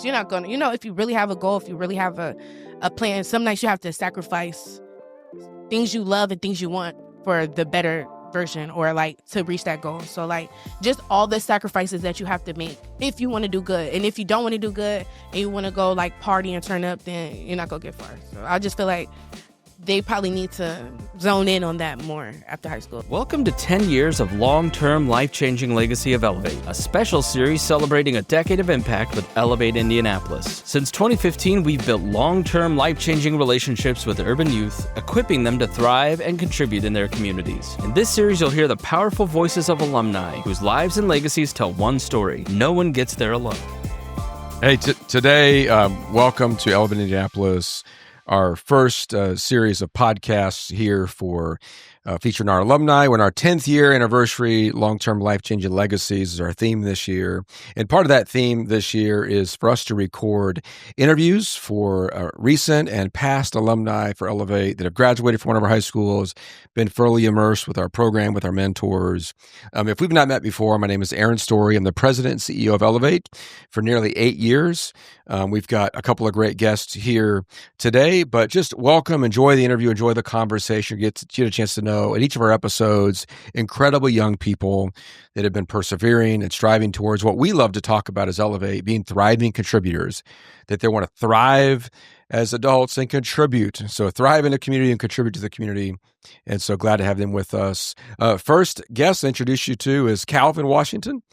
You're not going to, if you really have a goal, if you really have a plan, some nights you have to sacrifice things you love and things you want for the better version or like to reach that goal. So like just all the sacrifices that you have to make if you want to do good. And if you don't want to do good and you want to go like party and turn up, then you're not going to get far. So I just feel like they probably need to zone in on that more after high school. Welcome to 10 years of long-term, life-changing legacy of Elevate, a special series celebrating a decade of impact with Elevate Indianapolis. Since 2015, we've built long-term, life-changing relationships with urban youth, equipping them to thrive and contribute in their communities. In this series, you'll hear the powerful voices of alumni whose lives and legacies tell one story. No one gets there alone. Hey, today, welcome to Elevate Indianapolis, our first series of podcasts here for featuring our alumni. We're in our 10th year anniversary. Long-term life-changing legacies is our theme this year. And part of that theme this year is for us to record interviews for recent and past alumni for Elevate that have graduated from one of our high schools, been fully immersed with our program, with our mentors. If we've not met before, my name is Aaron Story. I'm the president and CEO of Elevate for nearly 8 years. We've got a couple of great guests here today, but just welcome, enjoy the interview, enjoy the conversation, get a chance to know in each of our episodes, incredible young people that have been persevering and striving towards what we love to talk about as Elevate, being thriving contributors, that they want to thrive as adults and contribute. So thrive in the community and contribute to the community. And so glad to have them with us. First guest to introduce you to is Calvin Washington.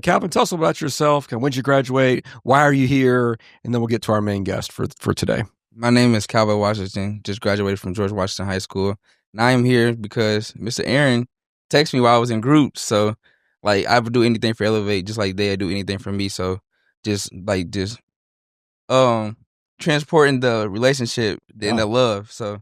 Calvin, tell us about yourself. When did you graduate? Why are you here? And then we'll get to our main guest for today. My name is Calvin Washington. Just graduated from George Washington High School. And I am here because Mr. Aaron texted me while I was in groups. So, like, I would do anything for Elevate, just like they'd do anything for me. So, just transporting the relationship and the love. So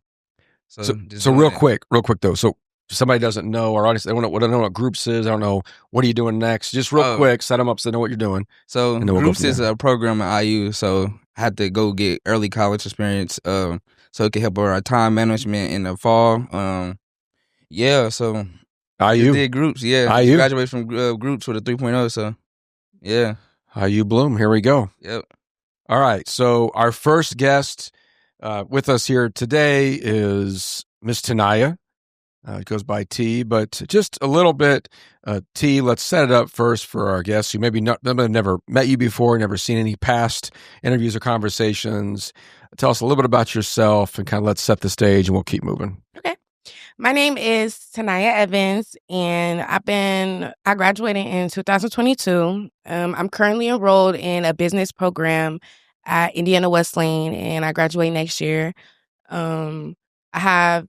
real quick though. So, somebody doesn't know, our audience, they don't know what groups is. I don't know. What are you doing next? Just real quick, set them up so they know what you're doing. So, groups is a program at IU. So, I had to go get early college experience. So it can help our time management in the fall. So IU did groups. Yeah, IU graduated from groups with a 3.0. So yeah, IU Bloom. Here we go. Yep. All right. So our first guest with us here today is Miss Tania. It goes by T, but just a little bit. T, let's set it up first for our guests who maybe never met you before, never seen any past interviews or conversations. Tell us a little bit about yourself and kind of let's set the stage and we'll keep moving. Okay. My name is Tania Evans, and I graduated in 2022. I'm currently enrolled in a business program at Indiana Wesleyan, and I graduate next year. I've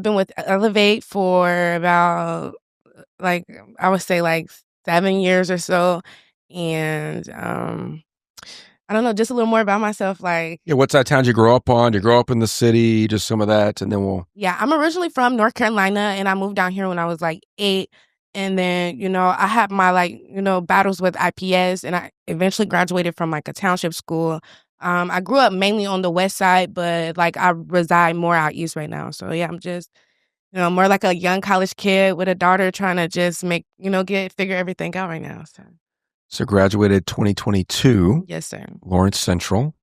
been with Elevate for about, I would say 7 years or so. And I don't know, just a little more about myself. What side of town did you grow up on? Did you grow up in the city? Just some of that, and then we'll... Yeah, I'm originally from North Carolina, and I moved down here when I was 8. And then, I had my, battles with IPS, and I eventually graduated from, a township school. I grew up mainly on the west side, but I reside more out east right now. So yeah, I'm just, more like a young college kid with a daughter trying to just figure everything out right now. So graduated 2022. Yes, sir. Lawrence Central.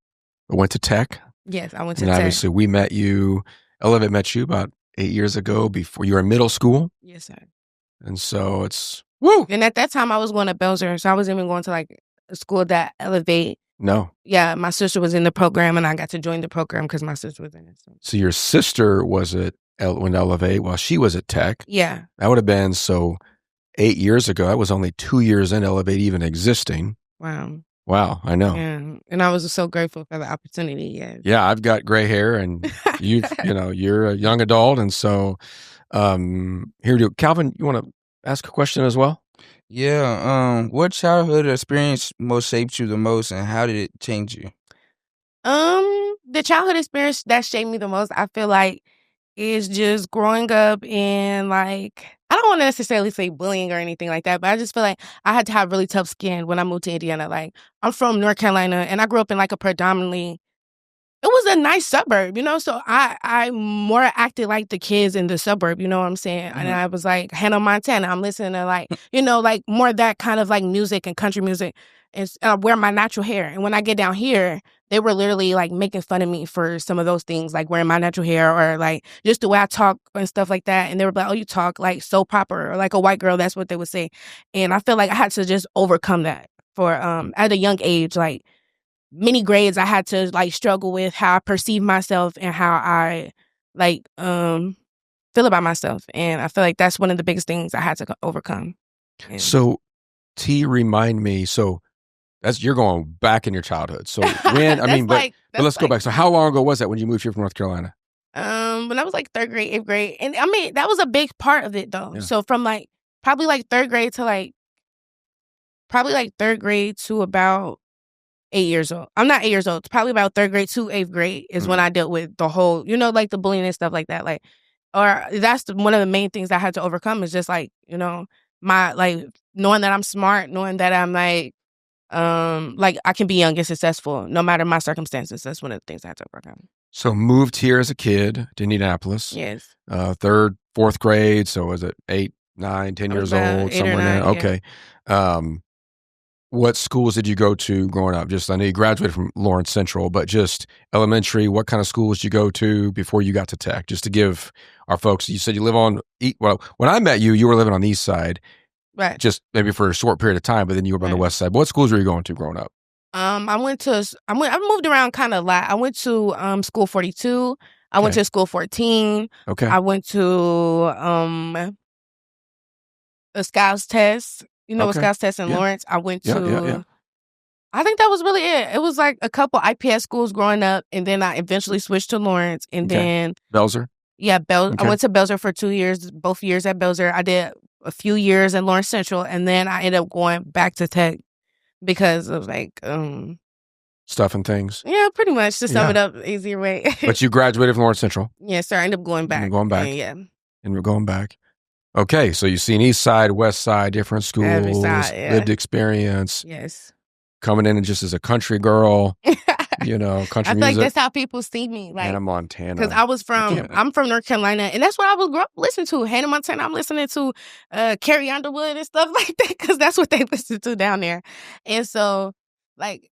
I went to Tech. Yes, I went to and Tech. Obviously we met you, Elevate met you about 8 years ago before you were in middle school. Yes, sir. And so it's, woo! And at that time I was going to Belzer, so I wasn't even going to a school that Elevate. No. Yeah, my sister was in the program, and I got to join the program because my sister was in it. So your sister was at Elevate while she was at Tech. Yeah. That would have been 8 years ago. That was only 2 years in Elevate even existing. Wow, I know. Yeah. And I was so grateful for the opportunity. Yeah. Yeah, I've got gray hair, and you're a young adult, and so here we go. Calvin, you want to ask a question as well? Yeah. What childhood experience most shaped you the most, and how did it change you? The childhood experience that shaped me the most, I feel like, is just growing up in I don't want to necessarily say bullying or anything like that, but I just feel like I had to have really tough skin when I moved to Indiana. I'm from North Carolina, and I grew up in a predominantly, it was a nice suburb, so I more acted like the kids in the suburb, you know what I'm saying? Mm-hmm. And I was Hannah Montana. I'm listening to more that kind of music and country music. and wear my natural hair. And when I get down here, they were literally like making fun of me for some of those things, like wearing my natural hair or like just the way I talk and stuff like that. And they were like, "Oh, you talk like so proper," or like a white girl. That's what they would say. And I feel like I had to just overcome that for at a young age, like many grades. I had to like struggle with how I perceive myself and how I like feel about myself. And I feel like that's one of the biggest things I had to overcome. And so, T, remind me. So that's you're going back in your childhood. So when I mean, but let's go back. So how long ago was that when you moved here from North Carolina? When I was like 3rd grade, 8th grade, and I mean that was a big part of it though. Yeah. So from like probably like 3rd grade to like probably like 3rd grade to about 8 years old. I'm not 8 years old. It's probably about 3rd grade to 8th grade is when I dealt with the whole, you know, like the bullying and stuff like that. Like, or that's one of the main things I had to overcome is just like, you know, my like knowing that I'm smart, knowing that I'm like I can be young and successful no matter my circumstances. That's one of the things I had to overcome. So moved here as a kid to Indianapolis. Yes. 3rd, 4th grade. So was it 8, 9, 10 years old, somewhere in there? Okay. What schools did you go to growing up? Just I know you graduated from Lawrence Central, but just elementary, what kind of schools did you go to before you got to Tech? Just to give our folks, you said you live on, well, when I met you, you were living on the east side. Right. Just maybe for a short period of time, but then you were on the west side. But what schools were you going to growing up? I moved around kind of a lot. I went to School 42. I went to School 14. Okay. I went to a Scouts Test. You know, a Scouts Test in Lawrence. I went to, I think that was really it. It was like a couple IPS schools growing up, and then I eventually switched to Lawrence, and then Belzer? Yeah, I went to Belzer for 2 years, both years at Belzer. I did a few years at Lawrence Central, and then I ended up going back to Tech because it was like stuff and things. Yeah, pretty much, to sum it up easier way. But you graduated from Lawrence Central. Yes, sir. I ended up going back. And going back. And we're going back. Okay, so you've seen east side, west side, different schools, every side, lived experience. Yes. Coming in just as a country girl, you know, country music. I feel like that's how people see me. Like Hannah Montana. Because I'm from North Carolina, and that's what I was listening to. Hannah Montana. I'm listening to Carrie Underwood and stuff like that because that's what they listen to down there. And so, like,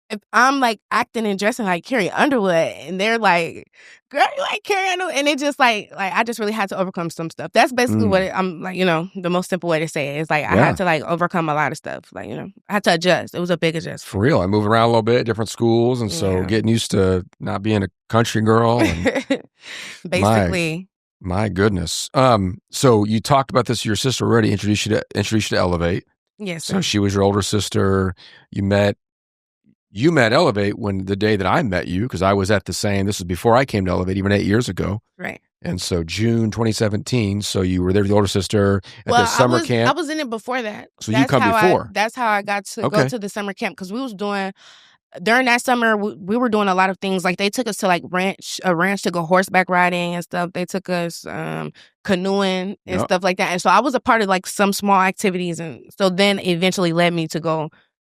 if I'm like acting and dressing like Carrie Underwood, and they're like, "Girl, you like Carrie Underwood," and it just like I just really had to overcome some stuff. That's basically what I'm like. You know, the most simple way to say it is like I had to like overcome a lot of stuff. Like, you know, I had to adjust. It was a big adjustment. For real, I moved around a little bit, different schools, and so getting used to not being a country girl. And basically. My goodness. So you talked about this. Your sister already introduced you to Elevate. Yes. So she was your older sister. You met Elevate when the day that I met you, because I was at the same, this was before I came to Elevate, even 8 years ago. Right. And so June 2017, so you were there with the older sister at the summer camp. I was in it before that. So you come before. That's how I got to go to the summer camp, because we was doing, during that summer, we were doing a lot of things. Like they took us to like a ranch to go horseback riding and stuff. They took us canoeing and stuff like that. And so I was a part of like some small activities. And so then eventually led me to go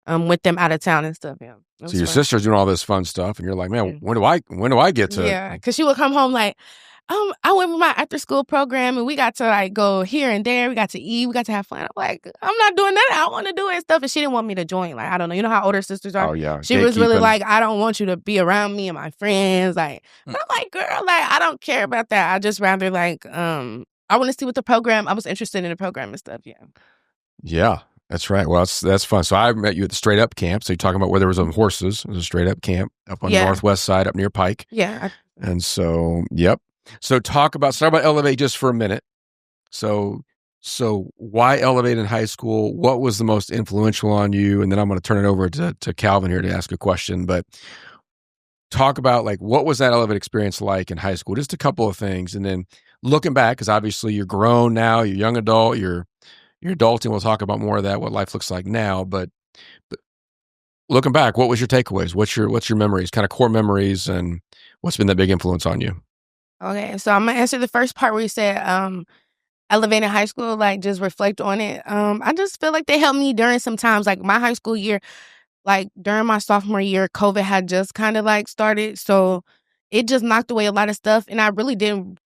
with them out of town and stuff. Yeah. So your sister's doing all this fun stuff, and you're like, man, when do I get to? Yeah, because she would come home like, I went with my after school program, and we got to like go here and there. We got to eat. We got to have fun. I'm like, I'm not doing that. I want to do it and stuff. And she didn't want me to join. Like, I don't know. You know how older sisters are? Oh yeah. She was really like, I don't want you to be around me and my friends. Like, but I'm like, girl, like I don't care about that. I just rather like, I want to see what the program. I was interested in the program and stuff. Yeah. Yeah. That's right. Well, that's fun. So I met you at the Straight Up camp. So you're talking about where there was horses. It was a Straight Up camp up on the northwest side, up near Pike. Yeah. And so, yep. So start about Elevate just for a minute. So why Elevate in high school? What was the most influential on you? And then I'm going to turn it over to Calvin here to ask a question. But talk about like, what was that Elevate experience like in high school? Just a couple of things. And then looking back, because obviously you're grown now, you're a young adult, you're adulting. We'll talk about more of that, what life looks like now. But looking back, what was your takeaways? What's your memories, kind of core memories, and what's been the big influence on you? Okay, so I'm gonna answer the first part where you said elevating high school, like just reflect on it. I just feel like they helped me during some times, like my high school year, like during my sophomore year, COVID had just kind of like started, so it just knocked away a lot of stuff, and I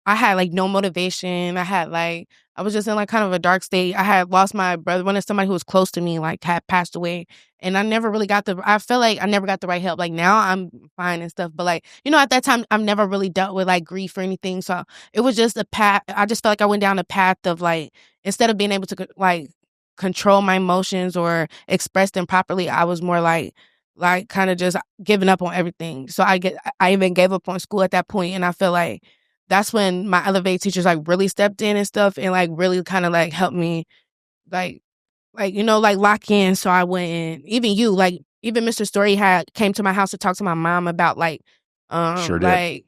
I had like no motivation. I was just in like kind of a dark state. I had lost my brother. When somebody who was close to me like had passed away, and I never really I feel like I never got the right help. Like now I'm fine and stuff, but like, you know, at that time I've never really dealt with like grief or anything. So it was just a path. I just felt like I went down a path of like, instead of being able to like control my emotions or express them properly, I was more like kind of just giving up on everything. So I even gave up on school at that point, and I feel like that's when my Elevate teachers like really stepped in and stuff, and like really kind of like helped me like you know, like lock in. So I went in. Even Mr. Story came to my house to talk to my mom about like Sure did. like,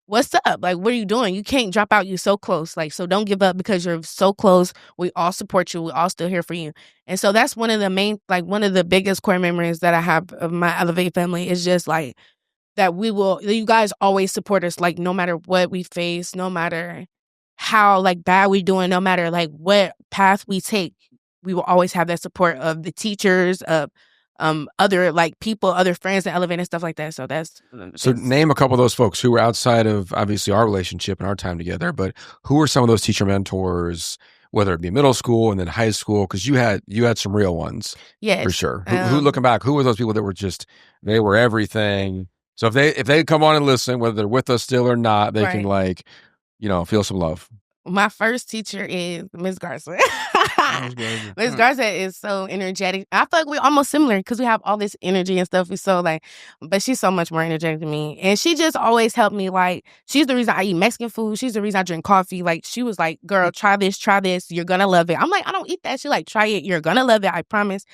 what's up? Like, what are you doing? You can't drop out. You're so close. Like, so don't give up because you're so close. We all support you. We all still here for you. And so that's one of the biggest core memories that I have of my Elevate family is just like that you guys always support us, like no matter what we face, no matter how like bad we doing, no matter like what path we take, we will always have that support of the teachers, of other like people, other friends that Elevate and stuff like that. So name a couple of those folks who were outside of obviously our relationship and our time together, but who were some of those teacher mentors, whether it be middle school and then high school, because you had some real ones. Yes, for sure. Who looking back, who were those people that were just, they were everything? So if they come on and listen, whether they're with us still or not, they can like, you know, feel some love. My first teacher is Ms. Garza. Ms. Garza is so energetic. I feel like we're almost similar because we have all this energy and stuff. But she's so much more energetic than me. And she just always helped me. Like, she's the reason I eat Mexican food. She's the reason I drink coffee. Like, she was like, girl, try this. You're going to love it. I'm like, I don't eat that. She like, try it. You're going to love it. I promise.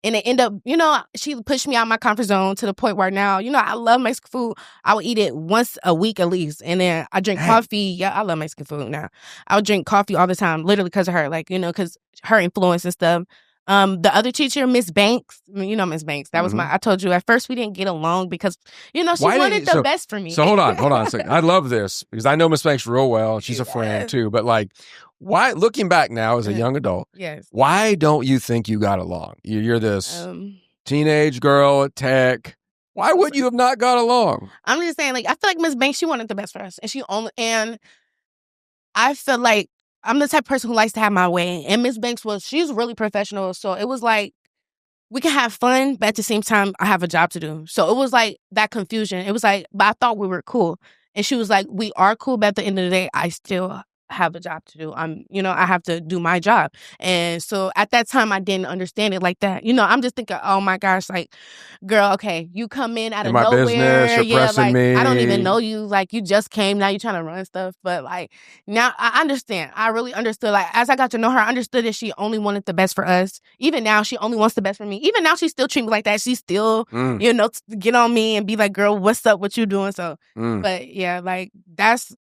And it ended up, you know, she pushed me out of my comfort zone to the point where now, you know, I love Mexican food. I would eat it once a week at least. And then I drink coffee. Yeah, I love Mexican food now. I would drink coffee all the time, literally because of her, like, you know, because her influence and stuff. The other teacher, Miss Banks, you know Miss Banks. That was I told you, at first we didn't get along because, you know, she wanted the best for me. So hold on a second. I love this because I know Miss Banks real well. She's a friend too. But like, why, looking back now as a young adult, why don't you think you got along? You're this teenage girl at Tech. Why would you have not got along? I'm just saying, like, I feel like Miss Banks, she wanted the best for us. And I feel like I'm the type of person who likes to have my way. And Miss Banks she's really professional. So it was like, we can have fun, but at the same time, I have a job to do. So it was like that confusion. It was like, but I thought we were cool. And she was like, we are cool, but at the end of the day, I still have a job to do. I have to do my job. And so at that time, I didn't understand it like that. You know, I'm just thinking, oh my gosh, like, girl, okay, you come in out of my nowhere. Business, you're pressing like, me. I don't even know you. Like, you just came, now you're trying to run stuff. But like, now I understand. I really understood. Like, as I got to know her, I understood that she only wanted the best for us. Even now, she only wants the best for me. Even now, she still treat me like that. She still, you know, get on me and be like, girl, what's up? What you doing? So, but yeah, like,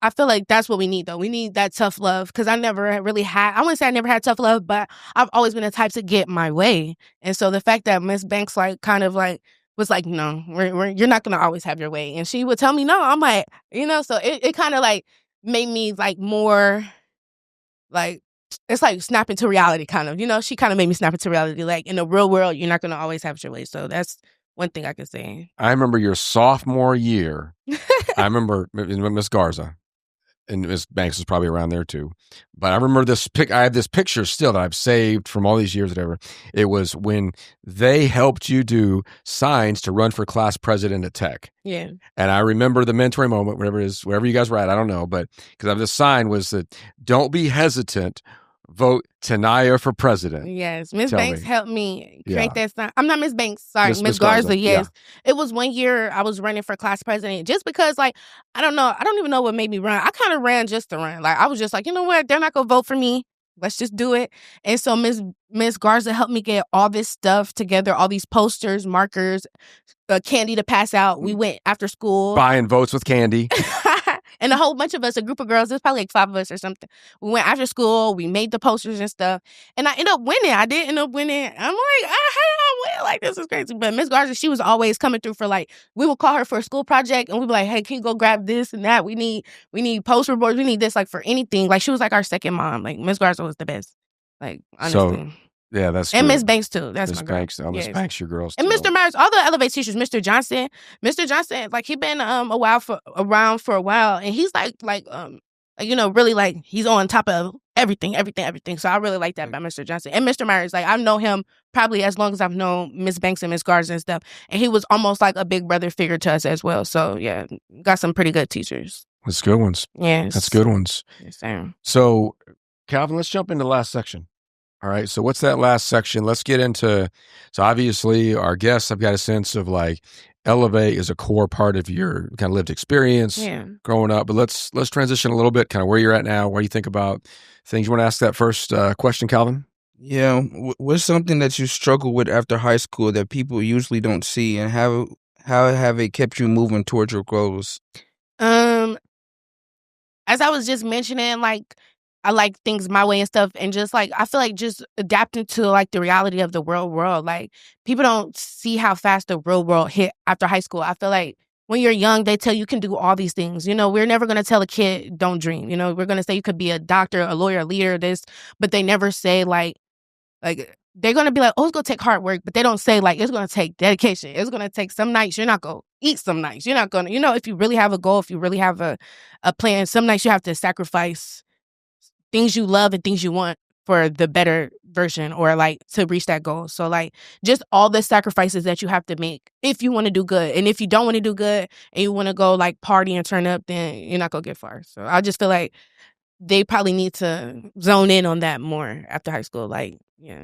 I feel like that's what we need, though. We need that tough love because I wouldn't say I never had tough love, but I've always been the type to get my way. And so the fact that Miss Banks like kind of like was like, no, you're not going to always have your way. And she would tell me no. I'm like, you know, so it kind of like made me like more like, it's like snap into reality kind of, you know, she kind of made me snap into reality. Like in the real world, you're not going to always have your way. So that's one thing I can say. I remember your sophomore year. I remember Miss Garza. And Miss Banks was probably around there too. But I remember I have this picture still that I've saved from all these years, whatever. It was when they helped you do signs to run for class president at Tech. Yeah. And I remember the mentoring moment, whatever it is, wherever you guys were at, I don't know. But because the sign was that, don't be hesitant, vote Tania for president. Yes. Miss Banks helped me create that sign. I'm not Miss Banks. Sorry. Miss Garza. Yes. Yeah. It was one year I was running for class president just because, like, I don't know. I don't even know what made me run. I kind of ran just to run. Like, I was just like, you know what? They're not going to vote for me. Let's just do it. And so Miss Garza helped me get all this stuff together, all these posters, markers, candy to pass out. We went after school. Buying votes with candy. And a whole bunch of us, a group of girls, there's probably like 5 of us or something. We went after school. We made the posters and stuff. And I ended up winning. I did end up winning. I'm like, how did I win? Like, this is crazy. But Miss Garza, she was always coming through for like, we would call her for a school project and we'd be like, hey, can you go grab this and that? We need poster boards. We need this, like, for anything. Like, she was like our second mom. Like, Miss Garza was the best. Like, honestly. So, yeah, that's and true. Miss Banks too. That's Miss my girl. Banks. Miss Banks, your girls. And Mr. Myers, all the Elevate teachers. Mr. Johnson, like he been around for a while, and he's like really like he's on top of everything. So I really like that about Mr. Johnson. And Mr. Myers, like I've known him probably as long as I've known Miss Banks and Miss Garza and stuff. And he was almost like a big brother figure to us as well. So yeah, got some pretty good teachers. That's good ones. Yes. That's good ones. Yes, sir. So Calvin, let's jump into the last section. All right. So what's that last section? Let's get into, so obviously our guests have got a sense of like Elevate is a core part of your kind of lived experience growing up, but let's transition a little bit, kind of where you're at now. What do you think about things? You want to ask that first question, Calvin? Yeah. What's something that you struggle with after high school that people usually don't see, and how have it kept you moving towards your goals? As I was just mentioning, like, I like things my way and stuff. And just like, I feel like just adapting to like the reality of the real world. Like people don't see how fast the real world hit after high school. I feel like when you're young, they tell you can do all these things. We're never going to tell a kid, don't dream. We're going to say you could be a doctor, a lawyer, a leader, this, but they never say like they're going to be like, oh, it's going to take hard work. But they don't say like, it's going to take dedication. It's going to take some nights. You're not going to eat some nights. You're not going to, if you really have a goal, if you really have a plan, some nights you have to sacrifice things you love and things you want for the better version or like to reach that goal. So like just all the sacrifices that you have to make if you want to do good. And if you don't want to do good and you want to go like party and turn up, then you're not going to get far. So I just feel like they probably need to zone in on that more after high school. Like, yeah.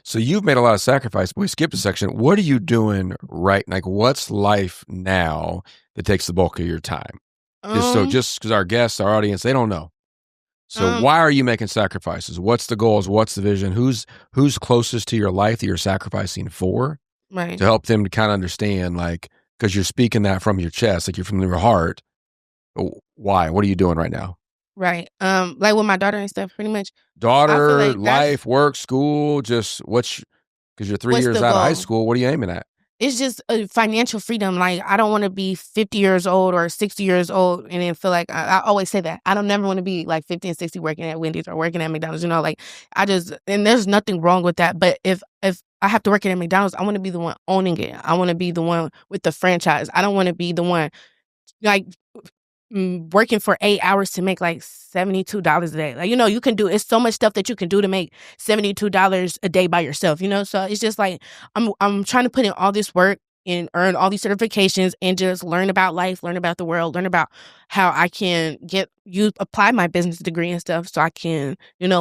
So you've made a lot of sacrifice, but we skipped a section. What are you doing right? Like what's life now that takes the bulk of your time? Just because our guests, our audience, they don't know. So why are you making sacrifices? What's the goals? What's the vision? Who's closest to your life that you're sacrificing for? Right. To help them to kind of understand, like, because you're speaking that from your chest, like you're from your heart. Why? What are you doing right now? Right. Like with my daughter and stuff, pretty much. Daughter, like life, work, school, just because you're 3 years out of high school, what are you aiming at? It's just a financial freedom. Like, I don't want to be 50 years old or 60 years old and then feel like, I always say that. I don't never want to be like 50 and 60 working at Wendy's or working at McDonald's, like, and there's nothing wrong with that. But if I have to work at McDonald's, I want to be the one owning it. I want to be the one with the franchise. I don't want to be the one, like, working for 8 hours to make like $72 a day. Like, you can do, it's so much stuff that you can do to make $72 a day by yourself, so it's just like, I'm trying to put in all this work and earn all these certifications and just learn about life, learn about the world, learn about how I can apply my business degree and stuff so I can,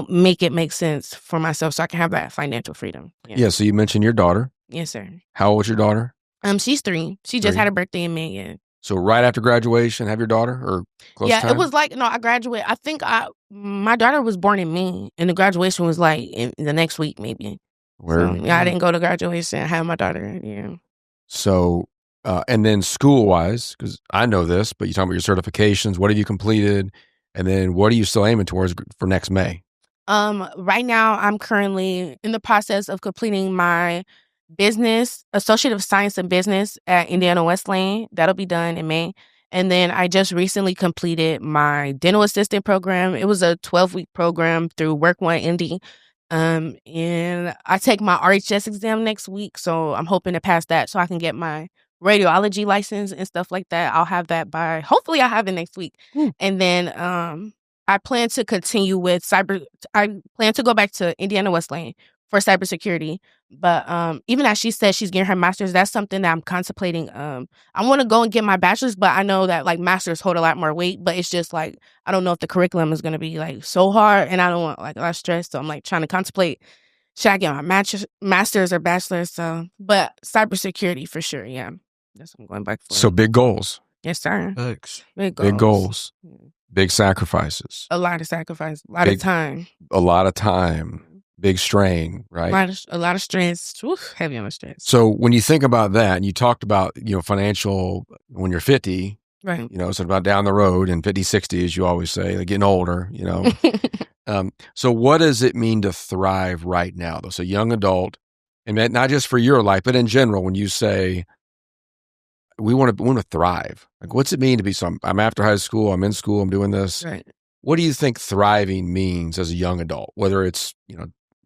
make it make sense for myself so I can have that financial freedom. Yeah. So you mentioned your daughter. Yes, sir. How old is your daughter? She's 3. She just had her birthday in May. Yeah. So right after graduation, have your daughter or close time? Yeah, it was like, no, I graduated. I think my daughter was born in May and the graduation was like in the next week maybe. So, yeah, I didn't go to graduation. I had my daughter, yeah. So, and then school-wise, because I know this, but you talking about your certifications, what have you completed? And then what are you still aiming towards for next May? Right now, I'm currently in the process of completing my business, Associate of Science and Business at Indiana Wesleyan. That'll be done in May. And then I just recently completed my dental assistant program. It was a 12-week program through Work One Indy. And I take my RHS exam next week. So I'm hoping to pass that so I can get my radiology license and stuff like that. Hopefully I'll have it next week. And then I plan to continue with I plan to go back to Indiana Wesleyan for cybersecurity. But even as she said she's getting her master's, that's something that I'm contemplating. I want to go and get my bachelor's, but I know that like masters hold a lot more weight. But it's just like, I don't know if the curriculum is going to be like so hard and I don't want like a lot of stress. So I'm like trying to contemplate, should I get my master's or bachelor's? So, but cybersecurity for sure. Yeah. That's what I'm going back for. So big goals. Yes, sir. Big goals. Big sacrifices. A lot of sacrifice. A lot of time. A lot of time. Big strain, right? A lot of stress. Oof, heavy on the stress. So when you think about that, and you talked about, financial, when you're 50, right? So about down the road and 50, 60, as you always say, like getting older, So what does it mean to thrive right now, though? So young adult, and not just for your life, but in general, when you say, we want to thrive, like what's it mean to be I'm after high school, I'm in school, I'm doing this. Right. What do you think thriving means as a young adult, whether it's,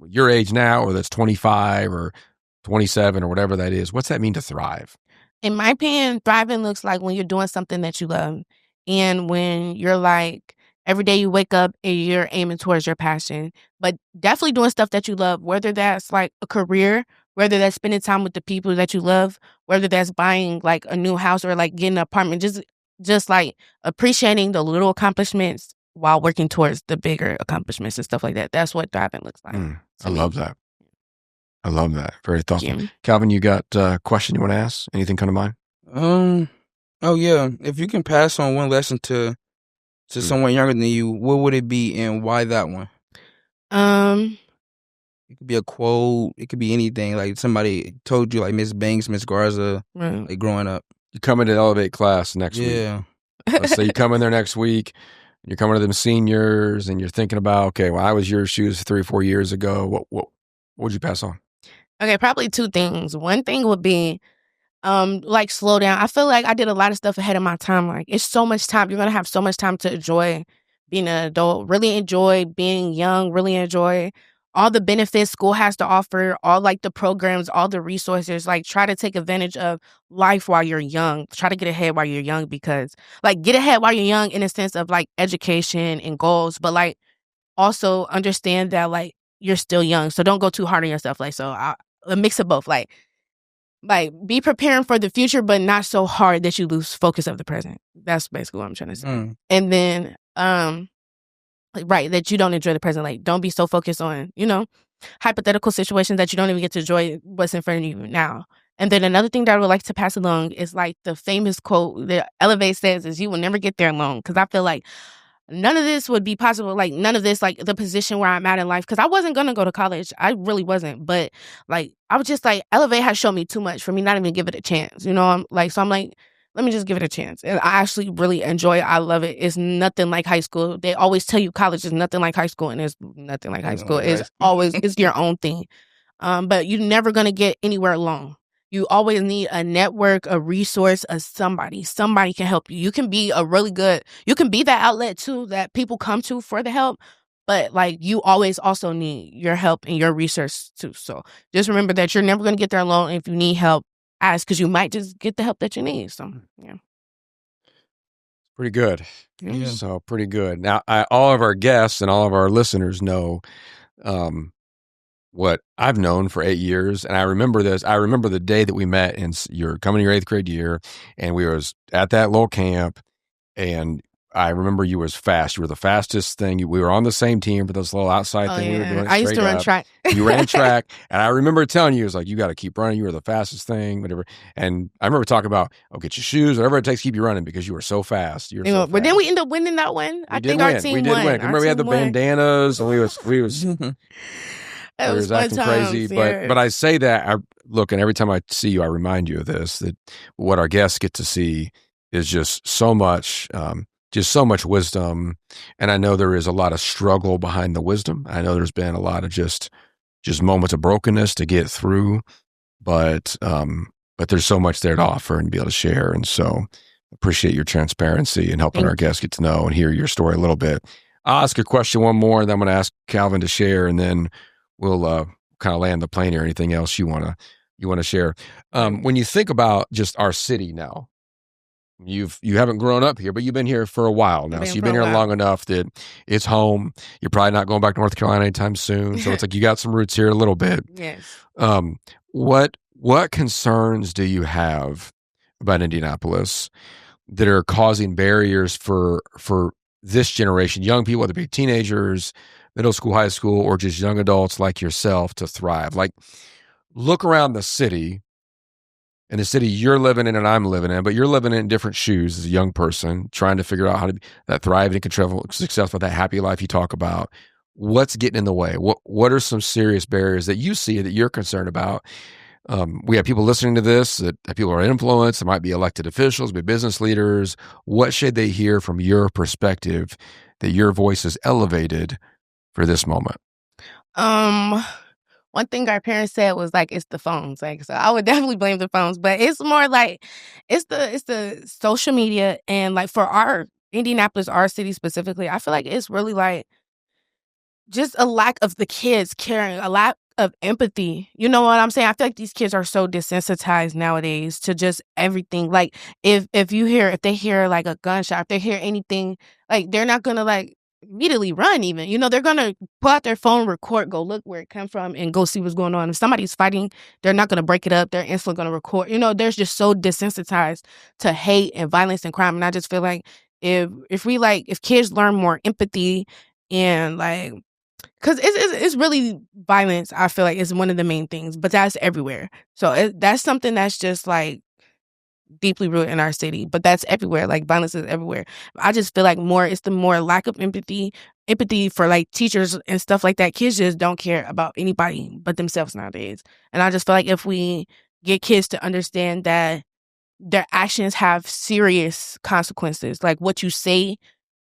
your age now, or that's 25 or 27 or whatever that is? What's that mean to thrive? In my opinion, thriving looks like when you're doing something that you love and when you're like every day you wake up and you're aiming towards your passion. But definitely doing stuff that you love, whether that's like a career, whether that's spending time with the people that you love, whether that's buying like a new house or like getting an apartment, just like appreciating the little accomplishments while working towards the bigger accomplishments and stuff like that. That's what thriving looks like. I love that. I love that. Very thoughtful. Calvin, you got a question you want to ask? Anything come to mind? Oh yeah. If you can pass on one lesson to someone younger than you, what would it be and why that one? It could be a quote. It could be anything. Like somebody told you, like Miss Banks, Miss Garza, like growing up. You come into Elevate class next week. Yeah. Let's say you come in there next week. You're coming to them seniors, and you're thinking about, okay, well, I was your shoes 3 or 4 years ago. What would you pass on? Okay, probably 2 things. One thing would be, like slow down. I feel like I did a lot of stuff ahead of my time. Like it's so much time. You're gonna have so much time to enjoy being an adult. Really enjoy being young. Really enjoy all the benefits school has to offer. All like the programs, all the resources. Like try to take advantage of life while you're young. Try to get ahead while you're young because like get ahead while you're young in a sense of like education and goals, but like also understand that like you're still young, so don't go too hard on yourself. Like a mix of both. Like be preparing for the future, but not so hard that you lose focus of the present. That's basically what I'm trying to say. And then, right, that you don't enjoy the present. Like, don't be so focused on, hypothetical situations that you don't even get to enjoy what's in front of you now. And then another thing that I would like to pass along is like the famous quote that Elevate says is, you will never get there alone. Because I feel like none of this would be possible. Like none of this, like the position where I'm at in life, because I wasn't going to go to college. I really wasn't. But like, I was just like, Elevate has shown me too much for me not even give it a chance. I'm like, let me just give it a chance. And I actually really enjoy it. I love it. It's nothing like high school. They always tell you college is nothing like high school, and it's nothing like high school. It's always, it's your own thing. But you're never going to get anywhere alone. You always need a network, a resource, somebody. Somebody can help you. You can be you can be that outlet too that people come to for the help. But like you always also need your help and your resource too. So just remember that you're never going to get there alone. If you need help, ask, because you might just get the help that you need. So yeah. Pretty good. Yeah. So pretty good. Now, all of our guests and all of our listeners know what I've known for 8 years. And I remember this. I remember the day that we met, and you're coming to your 8th grade year, and we was at that little camp, and I remember you was fast. You were the fastest thing. We were on the same team for this little outside thing we were doing. I used to run track. You ran track. And I remember telling you, it was like, you got to keep running. You were the fastest thing, whatever. And I remember talking about, get your shoes, whatever it takes to keep you running because you were so fast. But then we ended up winning that one. I think our team won. We did win. Remember we had the bandanas, and we was it was acting crazy. But I say that, and every time I see you, I remind you of this, that what our guests get to see is just so much wisdom. And I know there is a lot of struggle behind the wisdom. I know there's been a lot of just moments of brokenness to get through, but there's so much there to offer and be able to share. And so appreciate your transparency and helping our guests get to know and hear your story a little bit. I'll ask a question one more, and then I'm going to ask Calvin to share, and then we'll kind of land the plane or anything else you want to share. When you think about just our city now, you haven't grown up here, but you've been here for a while now. So you've been here long enough that it's home. You're probably not going back to North Carolina anytime soon. So it's like you got some roots here a little bit. Yes. What concerns do you have about Indianapolis that are causing barriers for this generation, young people, whether it be teenagers, middle school, high school, or just young adults like yourself to thrive? Like, look around the city, and the city you're living in and I'm living in, but you're living in different shoes as a young person, trying to figure out how to be that thriving, control, successful, that happy life you talk about. What's getting in the way? What are some serious barriers that you see that you're concerned about? We have people listening to this, that people are influenced. It might be elected officials, be business leaders. What should they hear from your perspective that your voice is elevated for this moment? One thing our parents said was like, it's the phones. Like, so I would definitely blame the phones, but it's more like it's the social media. And like for our Indianapolis, our city specifically, I feel like it's really like just a lack of the kids caring, a lack of empathy. You know what I'm saying? I feel like these kids are so desensitized nowadays to just everything. Like if they hear like a gunshot, if they hear anything, like they're not gonna like immediately run even. You know, they're gonna pull out their phone, record, go look where it come from and go see what's going on. If somebody's fighting, they're not gonna break it up. They're instantly gonna record. You know, they're just so desensitized to hate and violence and crime. And I just feel like if kids learn more empathy and like, because it's really violence, I feel like, is one of the main things, but that's everywhere. So that's something that's just like deeply rooted in our city, but that's everywhere. Like violence is everywhere. I just feel like it's the more lack of empathy for like teachers and stuff like that. Kids just don't care about anybody but themselves nowadays. And I just feel like if we get kids to understand that their actions have serious consequences, like what you say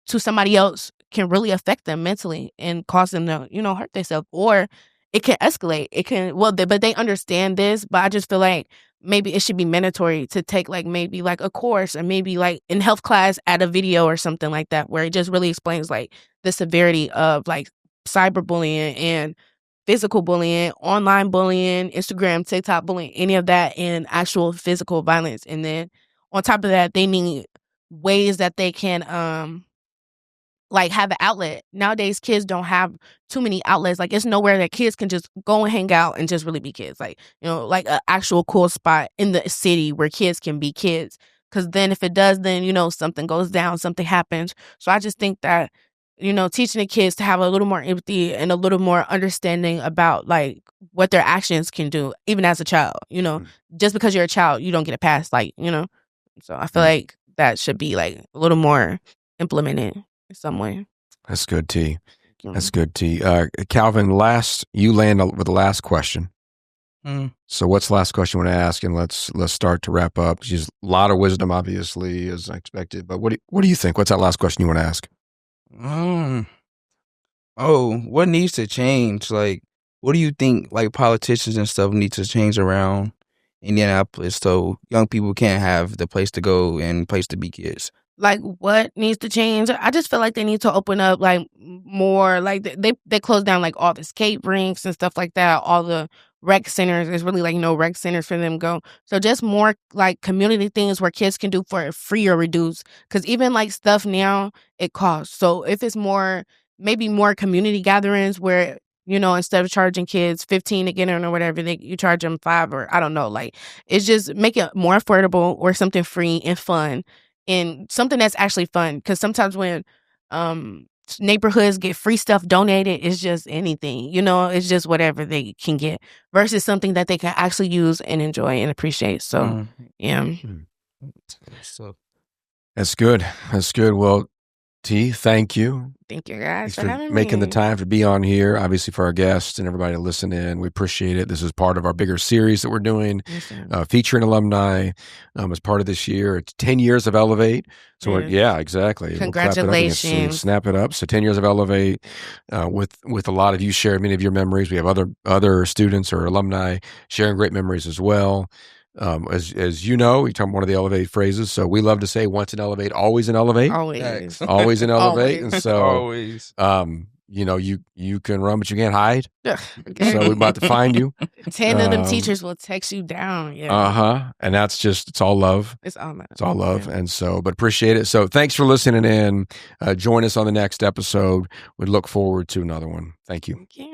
to somebody else can really affect them mentally and cause them to, you know, hurt themselves, or it can escalate. It can, but they understand this, but I just feel like maybe it should be mandatory to take like maybe like a course, or maybe like in health class add a video or something like that, where it just really explains like the severity of like cyberbullying and physical bullying, online bullying, Instagram, TikTok bullying, any of that, and actual physical violence. And then on top of that, they need ways that they can like have an outlet. Nowadays, kids don't have too many outlets. Like it's nowhere that kids can just go and hang out and just really be kids. Like, you know, like an actual cool spot in the city where kids can be kids. Because then if it does, then, you know, something goes down, something happens. So I just think that, you know, teaching the kids to have a little more empathy and a little more understanding about like what their actions can do, even as a child, you know, just because you're a child, you don't get a pass, like, you know. So I feel like that should be like a little more implemented in some way. That's good, T. That's good, T. Calvin, you land with the last question. So what's the last question you want to ask? And let's start to wrap up. She's a lot of wisdom, obviously, as I expected. But what do you think? What's that last question you want to ask? What needs to change? Like, what do you think, like, politicians and stuff need to change around Indianapolis so young people can't have the place to go and place to be kids? Like, what needs to change? I just feel like they need to open up, like, more, like, they close down, like, all the skate rinks and stuff like that, all the rec centers. There's really, like, no rec centers for them to go. So just more, like, community things where kids can do for free or reduced. Because even, like, stuff now, it costs. So if it's maybe more community gatherings where, you know, instead of charging kids $15 to get in or whatever, you charge them $5, or I don't know. Like, it's just make it more affordable or something free and fun. And something that's actually fun, because sometimes when neighborhoods get free stuff donated, it's just anything, you know, it's just whatever they can get versus something that they can actually use and enjoy and appreciate. So, yeah. So that's good. That's good. Well, T, thank you. Thank you guys Thanks for having me. Making the time to be on here, obviously for our guests and everybody to listen in. We appreciate it. This is part of our bigger series that we're doing, featuring alumni as part of this year. It's 10 years of Elevate. So exactly. Congratulations. We'll snap it up. So 10 years of Elevate with a lot of you share many of your memories. We have other students or alumni sharing great memories as well. As you know, we talk one of the Elevate phrases. So we love to say, once in Elevate, always in Elevate. Always in Elevate. And so, always. You know, you can run, but you can't hide. Yeah. So we're about to find you. 10 of them teachers will text you down. Yeah. And that's it's all love. It's all love. It's all love. Yeah. And so, but appreciate it. So thanks for listening in. Join us on the next episode. We look forward to another one. Thank you. Thank you.